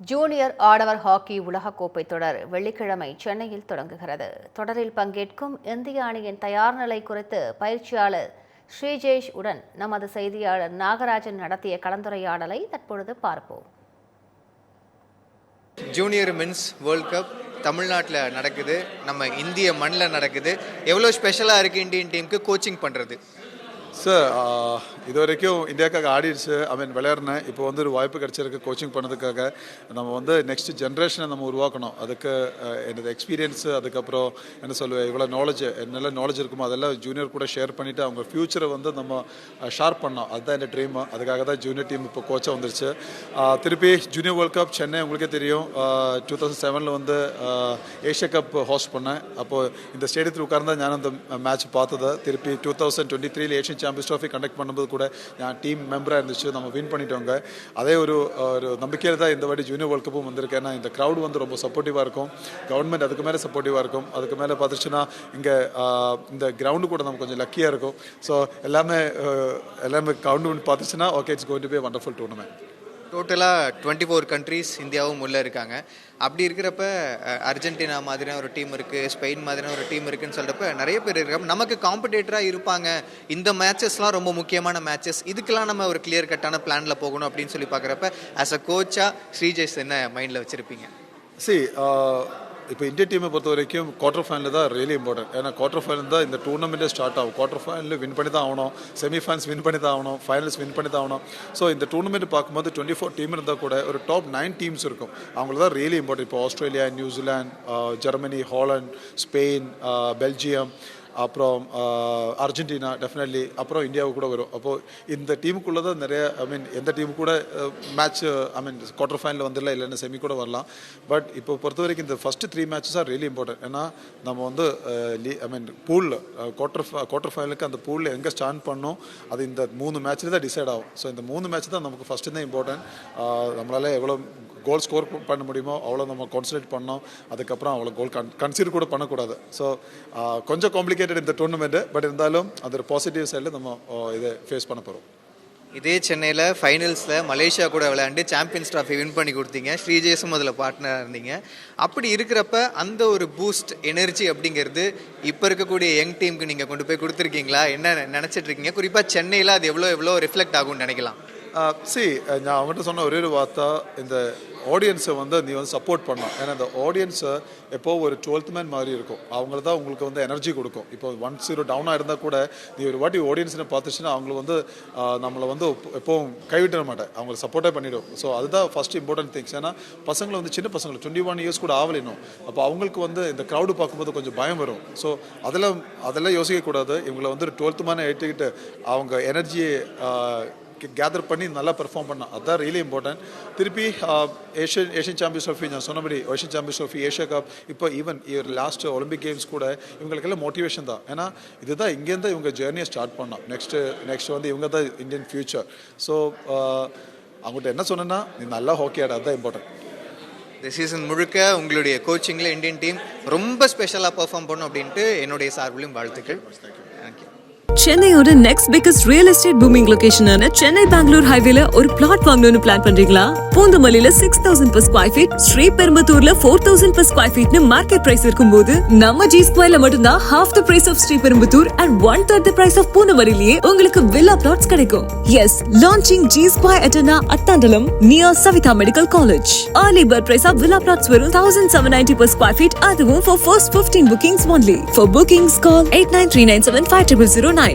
Junior ஆடவர் hockey உலகக்கோப்பை தொடர் வெள்ளிக்கிழமை சென்னையில் தொடங்குகிறது. தொடரில் பங்கேற்கும் இந்திய அணியின் தயார் நிலை குறித்து பயிற்சியாளர் ஸ்ரீஜேஷ் உடன் நமது செய்தியாளர் நாகராஜன் நடத்திய கலந்துரையாடலை தற்பொழுது பார்ப்போம். ஜூனியர் மென்ஸ் வேர்ல்ட் கப் தமிழ்நாட்டில் நடக்குது, நம்ம இந்திய மண்ணில் நடக்குது. எவ்வளோ ஸ்பெஷலாக இருக்குது இந்தியன் டீமுக்கு கோச்சிங் பண்ணுறது? சார், இது வரைக்கும் இந்தியாவுக்காக ஆடிடுச்சு. விளையாடினேன். இப்போ ஒரு வாய்ப்பு கிடச்சிருக்கு கோச்சிங் பண்ணதுக்காக. நம்ம நெக்ஸ்ட் ஜென்ரேஷனை நம்ம உருவாக்கணும். அதுக்கு என்னது எக்ஸ்பீரியன்ஸு, அதுக்கப்புறம் என்ன சொல்லுவேன், இவ்வளோ நாலேஜ், என்னெல்லாம் நாலேஜ் இருக்குமோ அதெல்லாம் ஜூனியர் கூட ஷேர் பண்ணிவிட்டு அவங்க ஃப்யூச்சரை நம்ம ஷார்ப் பண்ணோம். அதுதான் என் ட்ரீம். அதுக்காக தான் ஜூனியர் டீம் இப்போ கோச்சாக வந்துருச்சு. திருப்பி ஜூனியர் வேர்ல்ட் கப் சென்னை உங்களுக்கே தெரியும், 2007 ஏஷியா கப் ஹோஸ்ட் பண்ணேன். அப்போது இந்த ஸ்டேடியத்தில் உட்கார்ந்தா நான் அந்த மேட்ச் பார்த்தது. திருப்பி 2023 ஏஷியன் சாம்பியன்ஸ் ட்ராஃபி கண்டக்ட் பண்ணும்போது கூட நான் டீம் மெம்பராக இருந்துச்சு. நம்ம வின் பண்ணிட்டோங்க. அதே ஒரு நம்பிக்கையில் தான் இந்த வாட்டி ஜூனியர் வேர்ல்ட் கப்பும் வந்திருக்கு. ஏன்னா இந்த க்ரௌடு ரொம்ப சப்போர்ட்டிவாக இருக்கும். கவர்மெண்ட் அதுக்கு மேலே சப்போர்ட்டிவாக இருக்கும். அதுக்கு மேலே பார்த்துச்சுன்னா இங்கே இந்த கிரவுண்டு கூட நம்ம கொஞ்சம் லக்கியாக இருக்கும். ஸோ எல்லாமே கவுண்ட் பார்த்துச்சுன்னா okay, it's going to be wonderful tournament. டோட்டலாக 24 கண்ட்ரீஸ் இந்தியாவும் உள்ளே இருக்காங்க. அப்படி இருக்கிறப்ப அர்ஜென்டினா மாதிரியான ஒரு டீம் இருக்குது, ஸ்பெயின் மாதிரியான ஒரு டீம் இருக்குதுன்னு சொல்கிறப்ப நிறைய பேர் இருக்காங்க. நமக்கு காம்படேட்டராக இருப்பாங்க. இந்த மேட்சஸ்லாம் ரொம்ப முக்கியமான மேட்சஸ், இதுக்கெல்லாம் நம்ம ஒரு கிளியர் கட்டான பிளானில் போகணும் அப்படின்னு சொல்லி பார்க்குறப்ப ஆஸ் அ கோச்சாக ஸ்ரீஜேஷ் என்ன மைண்டில் வச்சுருப்பீங்க? இப்போ இந்திய டீமை பொறுத்த வரைக்கும் குவார்டர் ஃபைனல் தான் ரியலி இம்பார்ட்டன்ட். ஏன்னா குவார்டர் ஃபைனல் தான் இந்த டூர்னமெண்ட்டே ஸ்டார்ட் ஆகும். குவார்டர் ஃபைனல் வின் பண்ணி தான் ஆகணும், செமிஃபைனல்ஸ் வின் பண்ணி தான் ஆகணும், ஃபைனல்ஸ் வின் பண்ணி தான் ஆகணும். ஸோ இந்த டூர்னமெண்ட் பார்க்கும்போது 24 டீம் இருந்தால் கூட ஒரு டாப் 9 டீம்ஸ் இருக்கும். அவங்களுக்கு தான் ரியலி இம்பார்ட்டன்ட். இப்போ Australia, New Zealand, Germany, Holland, Spain, Belgium, அப்புறம் அர்ஜென்டினா, டெஃபினெட்லி அப்புறம் இந்தியாவுக்கு கூட வரும். அப்போது இந்த டீமுக்குள்ளே தான் நிறைய எந்த டீமு கூட மேட்ச் குவார்டர் ஃபைனல் வந்துடல, இல்லைன்னா செமி கூட வரலாம். பட் இப்போ பொறுத்த வரைக்கும் இந்த first 3 matches are really important. ஏன்னா நம்ம பூலில் குவார்டர் ஃபைனலுக்கு அந்த பூலில் எங்கே ஸ்டாண்ட் பண்ணோம் அது இந்த 3 மேட்ச்சில் தான் டிசைட் ஆகும். ஸோ இந்த 3 மேட்ச் தான் நமக்கு ஃபஸ்ட்டு தான் இம்பார்ட்டன்ட். நம்மளால் எவ்வளோ கோல் ஸ்கோர் பண்ண முடியுமோ அவ்வளோ நம்ம கான்சன்ட்ரேட் பண்ணோம். அதுக்கப்புறம் அவ்வளோ கோல் கன்சிடர் கூட பண்ணக்கூடாது. ஸோ கொஞ்சம் காம்ப்ளிகேட்டட் இந்த டூர்னமெண்ட்டு. பட் இருந்தாலும் அது பாசிட்டிவ் சைடில் நம்ம இதை ஃபேஸ் பண்ண போகிறோம். இதே சென்னையில் ஃபைனல்ஸில் மலேசியா கூட விளையாண்டு சாம்பியன்ஸ் ட்ராஃபி வின் பண்ணி கொடுத்தீங்க. ஸ்ரீஜேஷும் அதில் பார்ட்னராக இருந்தீங்க. அப்படி இருக்கிறப்ப அந்த ஒரு பூஸ்ட் எனர்ஜி அப்படிங்கிறது இப்போ இருக்கக்கூடிய யங் டீமுக்கு நீங்கள் கொண்டு போய் கொடுத்துருக்கீங்களா? என்ன நினச்சிட்டு இருக்கீங்க? குறிப்பாக சென்னையில் அது எவ்வளோ ரிஃப்ளெக்ட் ஆகும்னு நினைக்கலாம்? நான் அவங்ககிட்ட சொன்ன ஒரே ஒரு வார்த்தை, இந்த ஆடியன்ஸை நீ சப்போர்ட் பண்ணலாம். ஏன்னா இந்த ஆடியன்ஸை எப்போ ஒரு 12th மேன் மாதிரி இருக்கும். அவங்கள தான் உங்களுக்கு எனர்ஜி கொடுக்கும். இப்போ 1-0 டவுனாக இருந்தால் கூட நீ ஒரு வாட்டி ஆடியன்ஸை பார்த்துச்சுன்னா அவங்கள நம்மளை எப்போவும் கைவிட்ட மாட்டேன், அவங்களை சப்போர்ட்டே பண்ணிவிடும். ஸோ அதுதான் ஃபஸ்ட் இம்பார்ட்டன்ட் திங்ஸ். ஏன்னா பசங்களை சின்ன பசங்களை 21 இயர்ஸ் கூட ஆகலினும். அப்போ அவங்களுக்கு இந்த க்ரௌடு பார்க்கும்போது கொஞ்சம் பயம் வரும். ஸோ அதெல்லாம் யோசிக்கக்கூடாது. இவங்களை 12th மேனை ஏற்றிக்கிட்டு அவங்க எனர்ஜியை கேதர் பண்ணி நல்லா பெர்ஃபார்ம் பண்ணால் அதுதான் ரியலி இம்பார்ட்டன்ட். திருப்பி ஏஷியன் சாம்பியன்ஸ் ட்ராஃபி நான் சொன்னபடி Asian champions trophy, Asia cup, இப்போ ஈவன் லாஸ்ட் ஒலிம்பிக் கேம்ஸ் கூட இவங்களுக்கெல்லாம் மோட்டிவேஷன் தான். ஏன்னா இதுதான் இங்கேருந்து இவங்க ஜேர்னியை ஸ்டார்ட் பண்ணோம். நெக்ஸ்ட் இவங்க தான் இந்தியன் ஃபியூச்சர். ஸோ அவங்கள்ட்ட என்ன சொன்னேன்னா, நீ நல்லா ஹாக்கி ஆட, அதுதான் இம்பார்ட்டன்ட். இந்த சீசன் முழுக்க உங்களுடைய கோச்சிங்கில் இந்தியன் டீம் ரொம்ப ஸ்பெஷலாக பெர்ஃபார்ம் பண்ணும் அப்படின்ட்டு என்னுடைய சார்பிலும் வாழ்த்துக்கள். சென்னையோட next biggest real estate booming லொகேஷனான சென்னை பெங்களூர் ஹைவேல ஒரு பிளாட் வாங்கணும்னு பிளான் பண்றீங்களா? பூந்தமல்லியில 6,000 per square feet, ஸ்ரீபெரும்புத்தூர்ல 4,000 per square feetனு மார்க்கெட் பிரைஸ் இருக்கும்போது நம்ம ஜி ஸ்கொயர்ல மட்டும்தான் half the price of Sriperumbudur and 1/3 the price of பூந்தமல்லியிலேயே உங்களுக்கு வில்லா பிளாட்ஸ் கிடைக்கும். Yes, launching G Square Etana at Tandalam near Savitha Medical College. Early bird price of villa plots வெறும் 1,790 per square feet, அதுவும் for first 15 bookings only. For bookings call 8939750009.